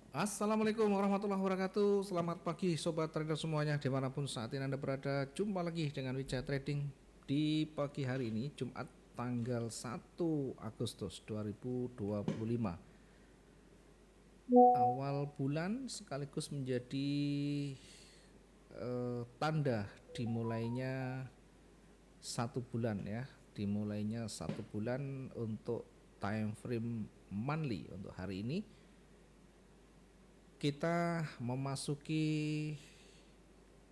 Assalamualaikum warahmatullahi wabarakatuh. Selamat pagi sobat trader semuanya dimanapun saat ini Anda berada. Jumpa lagi dengan Wijaya Trading di pagi hari ini Jumat tanggal 1 Agustus 2025. Awal bulan sekaligus menjadi tanda dimulainya satu bulan ya. Dimulainya satu bulan untuk time frame monthly untuk hari ini. Kita memasuki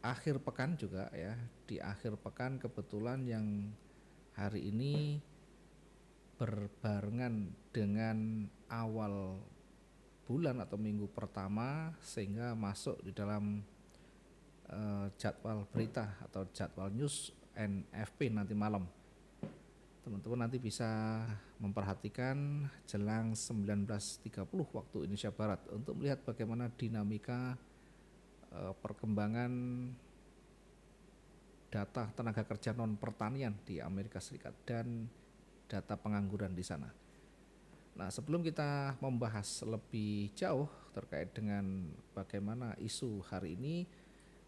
akhir pekan juga ya. Di akhir pekan kebetulan yang hari ini berbarengan dengan awal bulan atau minggu pertama, sehingga masuk di dalam jadwal berita atau jadwal news NFP nanti malam. Teman-teman nanti bisa memperhatikan jelang 19.30 waktu Indonesia Barat untuk melihat bagaimana dinamika perkembangan data tenaga kerja non pertanian di Amerika Serikat dan data pengangguran di sana. Nah, sebelum kita membahas lebih jauh terkait dengan bagaimana isu hari ini,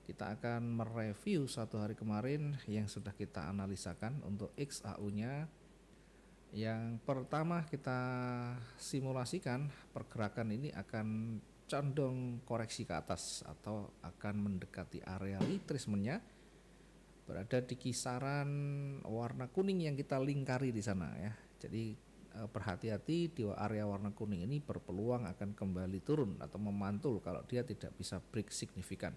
kita akan mereview satu hari kemarin yang sudah kita analisakan untuk XAU-nya. Yang pertama kita simulasikan pergerakan ini akan condong koreksi ke atas atau akan mendekati area retracement-nya berada di kisaran warna kuning yang kita lingkari di sana ya. Jadi berhati-hati di area warna kuning ini berpeluang akan kembali turun atau memantul kalau dia tidak bisa break signifikan.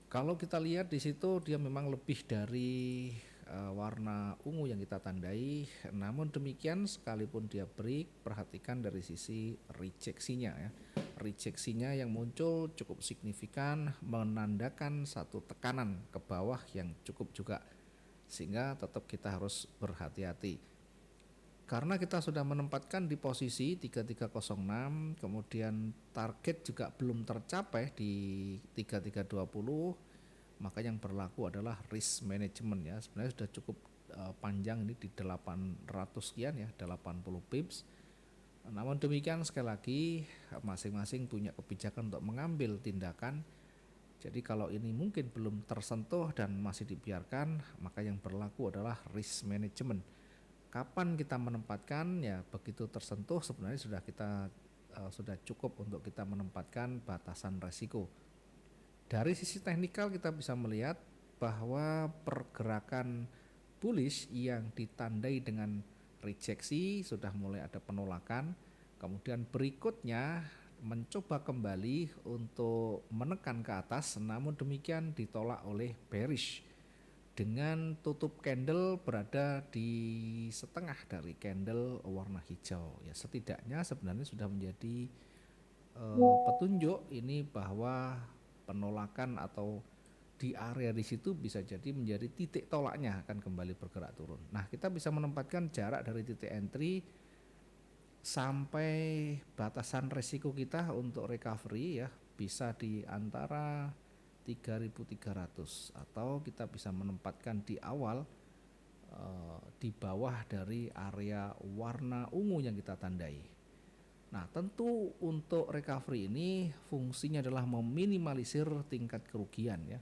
Kalau kita lihat di situ dia memang lebih dari warna ungu yang kita tandai. Namun demikian sekalipun dia break, perhatikan dari sisi rejeksinya ya. Rejeksinya yang muncul cukup signifikan, menandakan satu tekanan ke bawah yang cukup juga, sehingga tetap kita harus berhati-hati. Karena kita sudah menempatkan di posisi 3306, kemudian target juga belum tercapai di 3320, maka yang berlaku adalah risk management ya. Sebenarnya sudah cukup panjang ini di 800 sekian ya, 80 pips. Namun demikian sekali lagi masing-masing punya kebijakan untuk mengambil tindakan. Jadi kalau ini mungkin belum tersentuh dan masih dibiarkan, maka yang berlaku adalah risk management. Kapan kita menempatkan ya, begitu tersentuh sebenarnya sudah cukup untuk kita menempatkan batasan resiko. Dari sisi teknikal kita bisa melihat bahwa pergerakan bullish yang ditandai dengan rejeksi sudah mulai ada penolakan, kemudian berikutnya mencoba kembali untuk menekan ke atas, namun demikian ditolak oleh bearish dengan tutup candle berada di setengah dari candle warna hijau ya. Setidaknya sebenarnya sudah menjadi petunjuk ini bahwa penolakan atau di area di situ bisa jadi menjadi titik tolaknya akan kembali bergerak turun. Nah, kita bisa menempatkan jarak dari titik entry sampai batasan resiko kita untuk recovery ya, bisa di antara 3.300 atau kita bisa menempatkan di awal di bawah dari area warna ungu yang kita tandai. Nah, tentu untuk recovery ini fungsinya adalah meminimalisir tingkat kerugian ya.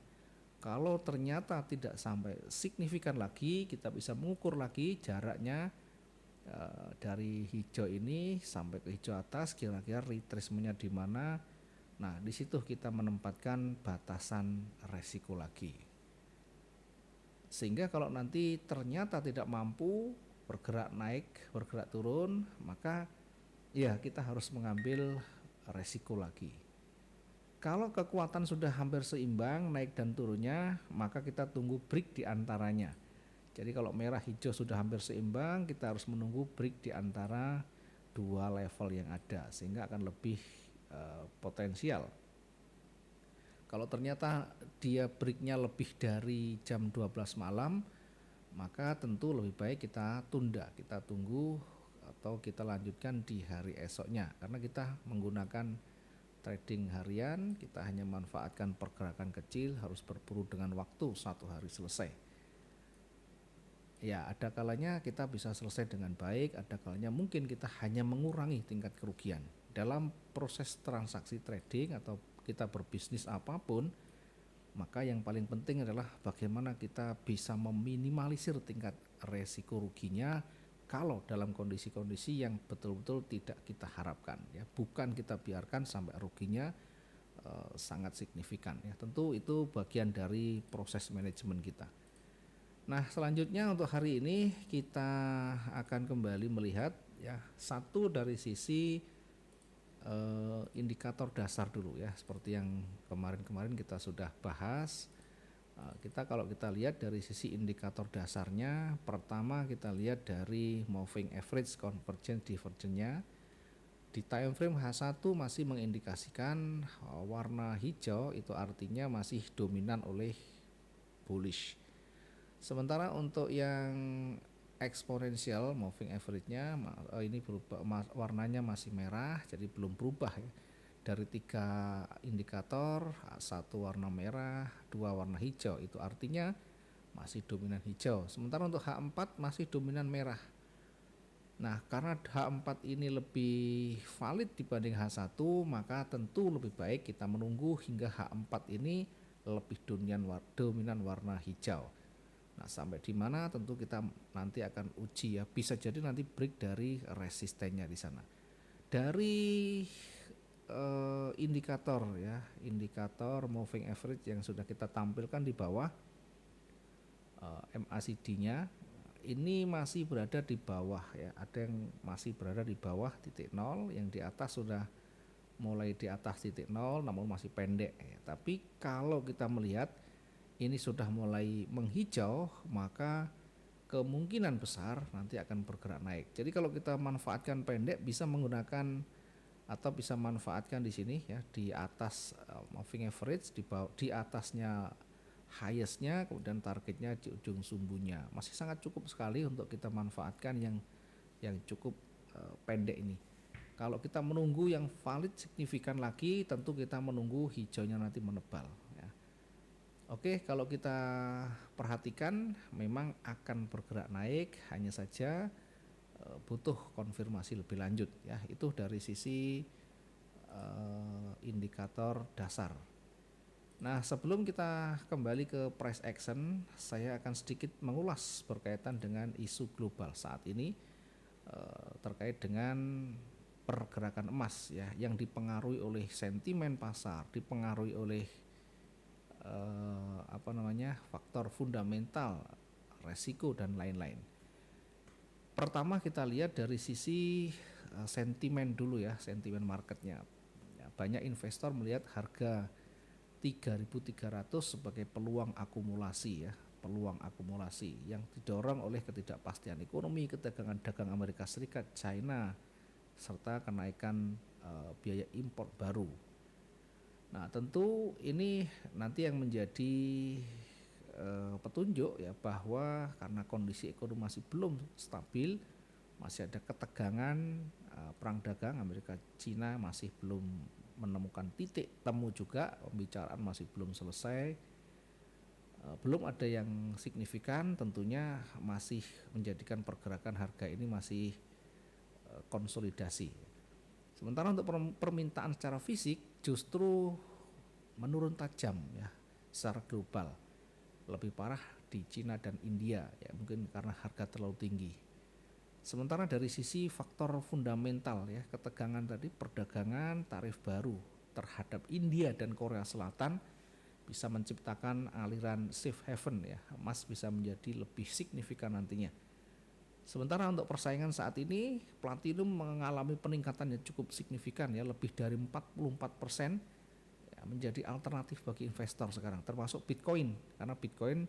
Kalau ternyata tidak sampai signifikan lagi, kita bisa mengukur lagi jaraknya dari hijau ini sampai ke hijau atas, kira-kira retracementnya di mana. Nah, di situ kita menempatkan batasan resiko lagi. Sehingga kalau nanti ternyata tidak mampu bergerak naik, bergerak turun, maka ya kita harus mengambil resiko lagi. Kalau kekuatan sudah hampir seimbang naik dan turunnya, maka kita tunggu break di antaranya. Jadi kalau merah hijau sudah hampir seimbang, kita harus menunggu break di antara dua level yang ada sehingga akan lebih potensial. Kalau ternyata dia breaknya lebih dari jam 12 malam, maka tentu lebih baik kita tunda, kita tunggu atau kita lanjutkan di hari esoknya. Karena kita menggunakan trading harian, kita hanya manfaatkan pergerakan kecil, harus berburu dengan waktu satu hari selesai. Ya, ada kalanya kita bisa selesai dengan baik, ada kalanya mungkin kita hanya mengurangi tingkat kerugian. dalam proses transaksi trading atau kita berbisnis apapun, maka yang paling penting adalah bagaimana kita bisa meminimalisir tingkat resiko ruginya kalau dalam kondisi-kondisi yang betul-betul tidak kita harapkan ya, bukan kita biarkan sampai ruginya sangat signifikan ya. Tentu itu bagian dari proses manajemen kita. Nah, selanjutnya untuk hari ini kita akan kembali melihat ya satu dari sisi indikator dasar dulu ya, seperti yang kemarin-kemarin kita sudah bahas. Kalau kita lihat dari sisi indikator dasarnya, pertama kita lihat dari moving average convergence divergence-nya. Di time frame H1 masih mengindikasikan warna hijau, itu artinya masih dominan oleh bullish. Sementara untuk yang eksponensial moving average-nya ini berubah, warnanya masih merah, jadi belum berubah ya. Dari 3 indikator, satu warna merah, 2 warna hijau, itu artinya masih dominan hijau. Sementara untuk H4 masih dominan merah. Nah, karena H4 ini lebih valid dibanding H1, maka tentu lebih baik kita menunggu hingga H4 ini lebih dominan warna hijau. Nah, sampai di mana tentu kita nanti akan uji ya. Bisa jadi nanti break dari resistennya di sana. Dari indikator ya, indikator moving average yang sudah kita tampilkan di bawah, MACD-nya ini masih berada di bawah ya. Ada yang masih berada di bawah titik 0, yang di atas sudah mulai di atas titik 0 namun masih pendek ya. Tapi kalau kita melihat ini sudah mulai menghijau, maka kemungkinan besar nanti akan bergerak naik. Jadi kalau kita manfaatkan pendek, bisa menggunakan atau bisa manfaatkan di sini ya, di atas moving average, di atasnya highestnya, kemudian targetnya di ujung sumbunya. Masih sangat cukup sekali untuk kita manfaatkan yang cukup pendek ini. Kalau kita menunggu yang valid signifikan lagi, tentu kita menunggu hijaunya nanti menebal. Oke, kalau kita perhatikan memang akan bergerak naik, hanya saja butuh konfirmasi lebih lanjut ya. Itu dari sisi indikator dasar. Nah, sebelum kita kembali ke price action, saya akan sedikit mengulas berkaitan dengan isu global saat ini terkait dengan pergerakan emas ya, yang dipengaruhi oleh sentimen pasar, dipengaruhi oleh faktor fundamental, resiko dan lain-lain. Pertama kita lihat dari sisi sentimen dulu ya, sentimen marketnya. Ya, banyak investor melihat harga 3.300 sebagai peluang akumulasi ya, peluang akumulasi yang didorong oleh ketidakpastian ekonomi, ketegangan dagang Amerika Serikat, China, serta kenaikan biaya impor baru. Nah, tentu ini nanti yang menjadi petunjuk ya, bahwa karena kondisi ekonomi masih belum stabil, masih ada ketegangan, perang dagang Amerika Cina masih belum menemukan titik temu juga, pembicaraan masih belum selesai, belum ada yang signifikan, tentunya masih menjadikan pergerakan harga ini masih konsolidasi. Sementara untuk permintaan secara fisik justru menurun tajam ya secara global. Lebih parah di Cina dan India ya, mungkin karena harga terlalu tinggi. Sementara dari sisi faktor fundamental ya, ketegangan tadi, perdagangan, tarif baru terhadap India dan Korea Selatan bisa menciptakan aliran safe haven ya, emas bisa menjadi lebih signifikan nantinya. Sementara untuk persaingan saat ini, platinum mengalami peningkatan yang cukup signifikan ya, lebih dari 44% ya, menjadi alternatif bagi investor sekarang, termasuk Bitcoin, karena Bitcoin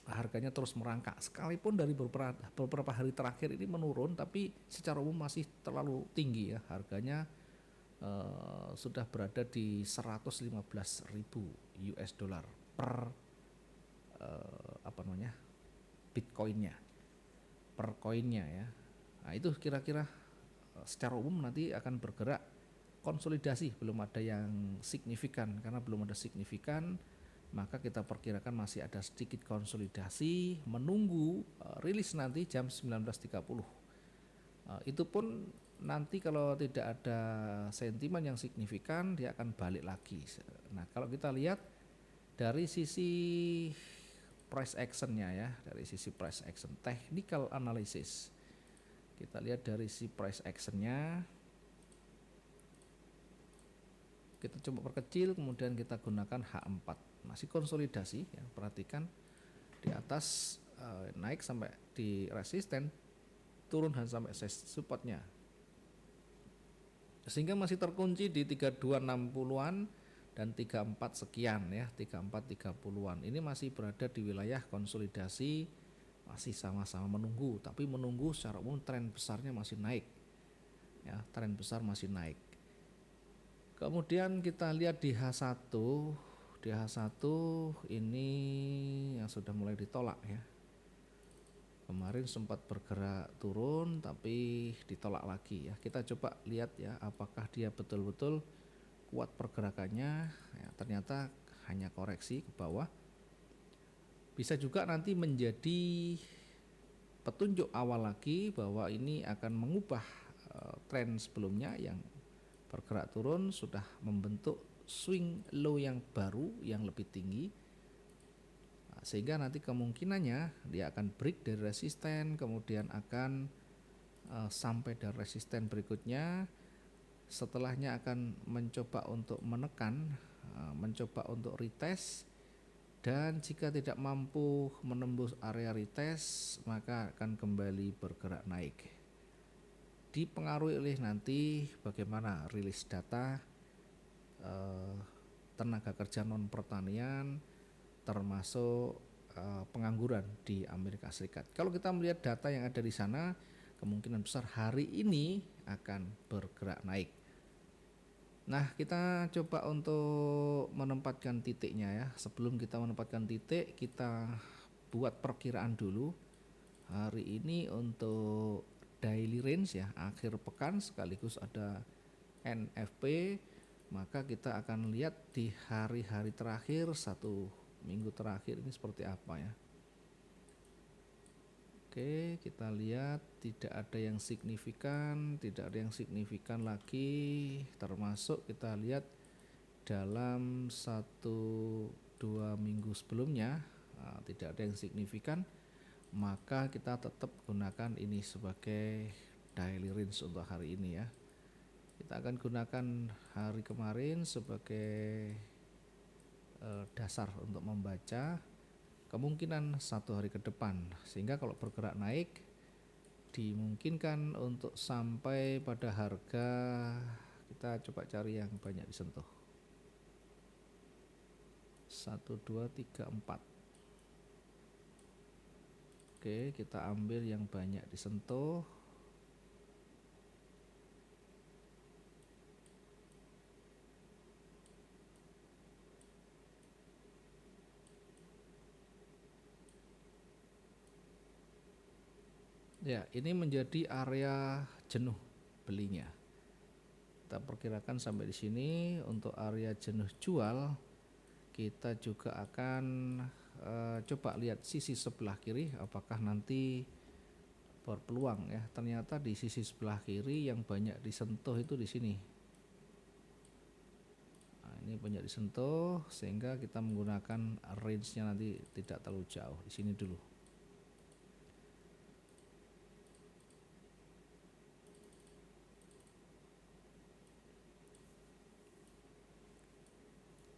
harganya terus merangkak. Sekalipun dari beberapa hari terakhir ini menurun, tapi secara umum masih terlalu tinggi ya, harganya sudah berada di 115.000 US dollar per Bitcoinnya, per koinnya ya. Nah, itu kira-kira secara umum nanti akan bergerak konsolidasi, belum ada yang signifikan. Karena belum ada signifikan, maka kita perkirakan masih ada sedikit konsolidasi menunggu rilis nanti jam 19.30. Itu pun nanti kalau tidak ada sentimen yang signifikan dia akan balik lagi. Nah, kalau kita lihat dari sisi price actionnya ya, dari sisi price action technical analysis, kita lihat dari si price actionnya, kita coba perkecil, kemudian kita gunakan H4, masih konsolidasi ya, perhatikan di atas naik sampai di resisten, turun sampai supportnya, sehingga masih terkunci di 3260-an dan 34 sekian ya, 34 30-an. Ini masih berada di wilayah konsolidasi, masih sama-sama menunggu, tapi menunggu secara umum tren besarnya masih naik ya, tren besar masih naik. Kemudian kita lihat di H1, di H1 ini yang sudah mulai ditolak ya. Kemarin sempat bergerak turun tapi ditolak lagi ya. Kita coba lihat ya, apakah dia betul-betul kuat pergerakannya ya, ternyata hanya koreksi ke bawah. Bisa juga nanti menjadi petunjuk awal lagi bahwa ini akan mengubah tren sebelumnya yang bergerak turun, sudah membentuk swing low yang baru yang lebih tinggi, sehingga nanti kemungkinannya dia akan break dari resisten, kemudian akan sampai dari resisten berikutnya, setelahnya akan mencoba untuk menekan, mencoba untuk retest, dan jika tidak mampu menembus area retest maka akan kembali bergerak naik, dipengaruhi oleh nanti bagaimana rilis data tenaga kerja non pertanian, termasuk pengangguran di Amerika Serikat. Kalau kita melihat data yang ada di sana, kemungkinan besar hari ini akan bergerak naik. Nah, kita coba untuk menempatkan titiknya ya. Sebelum kita menempatkan titik, kita buat perkiraan dulu. Hari ini untuk daily range ya, akhir pekan sekaligus ada NFP, maka kita akan lihat di hari-hari terakhir, 1 minggu terakhir ini seperti apa ya. Oke, kita lihat tidak ada yang signifikan, tidak ada yang signifikan lagi, termasuk kita lihat dalam 1-2 minggu sebelumnya tidak ada yang signifikan, maka kita tetap gunakan ini sebagai daily range untuk hari ini ya. Kita akan gunakan hari kemarin sebagai dasar untuk membaca kemungkinan 1 hari ke depan, sehingga kalau bergerak naik dimungkinkan untuk sampai pada harga, kita coba cari yang banyak disentuh, 1 2 3 4. Oke, kita ambil yang banyak disentuh. Ya, ini menjadi area jenuh belinya. Kita perkirakan sampai di sini. Untuk area jenuh jual, kita juga akan coba lihat sisi sebelah kiri, apakah nanti berpeluang ya. Ternyata di sisi sebelah kiri yang banyak disentuh itu di sini. Nah, ini banyak disentuh sehingga kita menggunakan range-nya nanti tidak terlalu jauh. Di sini dulu.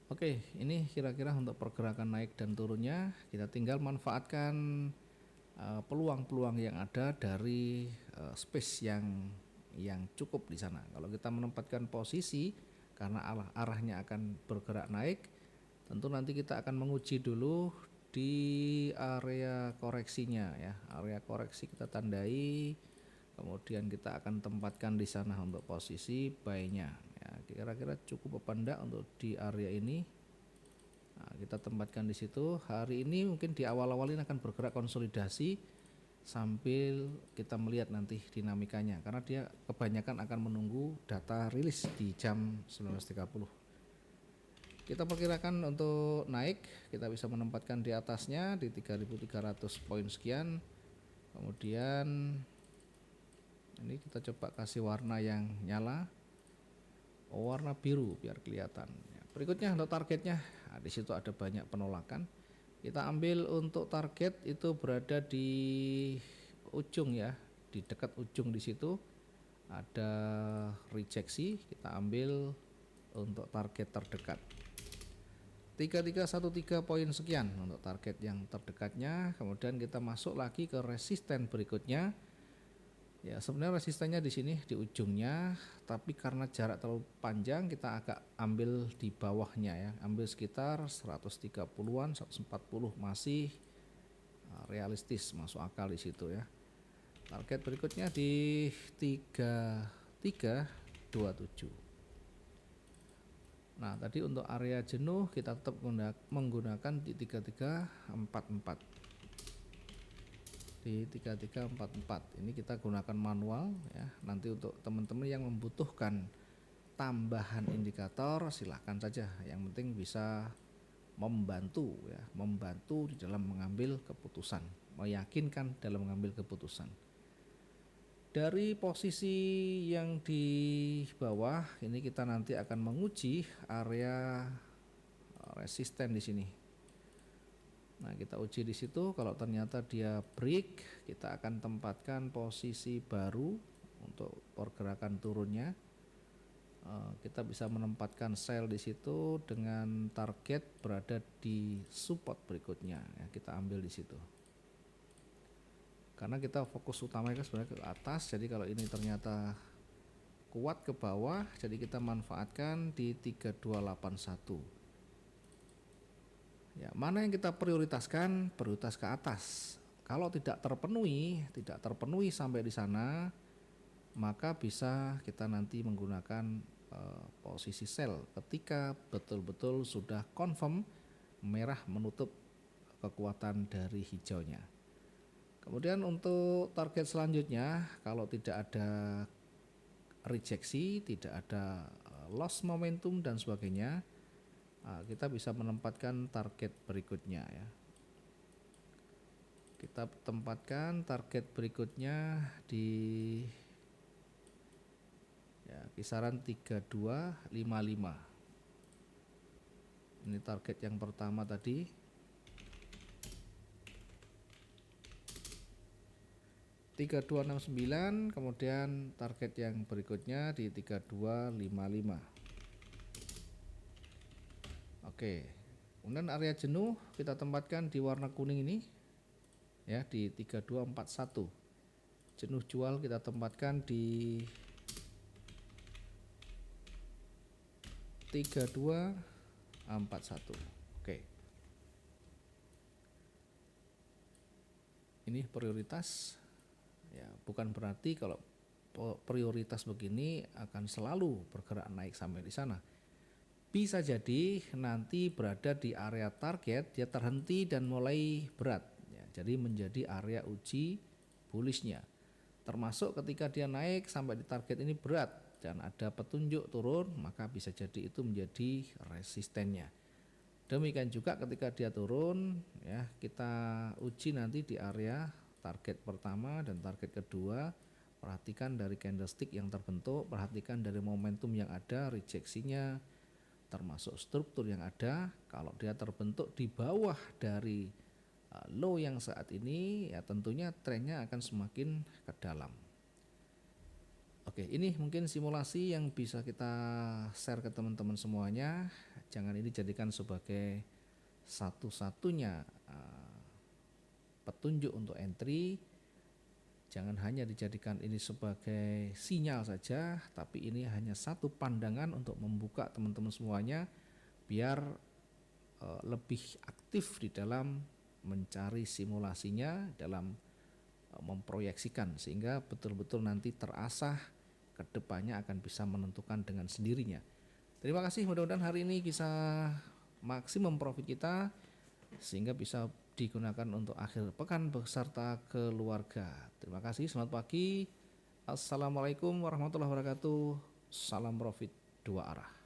Oke, ini kira-kira untuk pergerakan naik dan turunnya. Kita tinggal manfaatkan peluang-peluang yang ada dari space yang cukup di sana. Kalau kita menempatkan posisi karena arahnya akan bergerak naik, tentu nanti kita akan menguji dulu di area koreksinya ya. Area koreksi kita tandai, kemudian kita akan tempatkan di sana untuk posisi buy-nya. Ya, kira-kira cukup apa enggak untuk di area ini. Nah, kita tempatkan di situ. Hari ini mungkin di awal-awal ini akan bergerak konsolidasi sambil kita melihat nanti dinamikanya, karena dia kebanyakan akan menunggu data rilis di jam 19.30. Kita perkirakan untuk naik kita bisa menempatkan di atasnya di 3.300 poin sekian. Kemudian Ini kita coba kasih warna yang nyala, warna biru biar kelihatan. Ya, berikutnya untuk targetnya, nah, di situ ada banyak penolakan. Kita ambil untuk target itu berada di ujung ya, di dekat ujung di situ ada rejeksi. Kita ambil untuk target terdekat 3313 poin sekian untuk target yang terdekatnya. Kemudian kita masuk lagi ke resisten berikutnya. Ya, sebenarnya resistennya di sini di ujungnya, tapi karena jarak terlalu panjang kita agak ambil di bawahnya ya, ambil sekitar 130-an, 140 masih realistis, masuk akal di situ ya. Target berikutnya di 3327. Nah, tadi untuk area jenuh kita tetap menggunakan di 3344. Di 3344 ini kita gunakan manual ya. Nanti untuk teman-teman yang membutuhkan tambahan indikator silahkan saja. Yang penting bisa membantu ya, membantu di dalam mengambil keputusan, meyakinkan dalam mengambil keputusan. Dari posisi yang di bawah ini kita nanti akan menguji area resisten di sini. Nah, kita uji di situ. Kalau ternyata dia break, kita akan tempatkan posisi baru untuk pergerakan turunnya. Kita bisa menempatkan sell di situ dengan target berada di support berikutnya. Ya, kita ambil di situ. Karena kita fokus utamanya sebenarnya ke atas, jadi kalau ini ternyata kuat ke bawah, jadi kita manfaatkan di 3281. Ya, mana yang kita prioritaskan? Prioritas ke atas. Kalau tidak terpenuhi sampai di sana, maka bisa kita nanti menggunakan posisi sell ketika betul-betul sudah confirm merah menutup kekuatan dari hijaunya. Kemudian untuk target selanjutnya, kalau tidak ada rejeksi, tidak ada loss momentum dan sebagainya, kita bisa menempatkan target berikutnya ya. Kita tempatkan target berikutnya di ya, kisaran 3255. Ini target yang pertama tadi. 3269, kemudian target yang berikutnya di 3255. Oke. Kemudian area jenuh kita tempatkan di warna kuning ini ya, di 3241. Jenuh jual kita tempatkan di 3241. Oke. Ini prioritas. Ya, bukan berarti kalau prioritas begini akan selalu bergerak naik sampai di sana. Bisa jadi nanti berada di area target dia terhenti dan mulai berat ya, jadi menjadi area uji bullishnya. Termasuk ketika dia naik sampai di target ini berat dan ada petunjuk turun, maka bisa jadi itu menjadi resistennya. Demikian juga ketika dia turun ya, kita uji nanti di area target pertama dan target kedua. Perhatikan dari candlestick yang terbentuk, perhatikan dari momentum yang ada, rejeksinya, termasuk struktur yang ada. Kalau dia terbentuk di bawah dari low yang saat ini, ya tentunya trennya akan semakin ke dalam. Oke, ini mungkin simulasi yang bisa kita share ke teman-teman semuanya. Jangan ini jadikan sebagai satu-satunya petunjuk untuk entry. Jangan hanya dijadikan ini sebagai sinyal saja, tapi ini hanya satu pandangan untuk membuka teman-teman semuanya biar lebih aktif di dalam mencari simulasinya, dalam memproyeksikan, sehingga betul-betul nanti terasah kedepannya akan bisa menentukan dengan sendirinya. Terima kasih, mudah-mudahan hari ini bisa maksimum profit kita sehingga bisa digunakan untuk akhir pekan beserta keluarga. Terima kasih, selamat pagi. Assalamualaikum warahmatullahi wabarakatuh. Salam profit dua arah.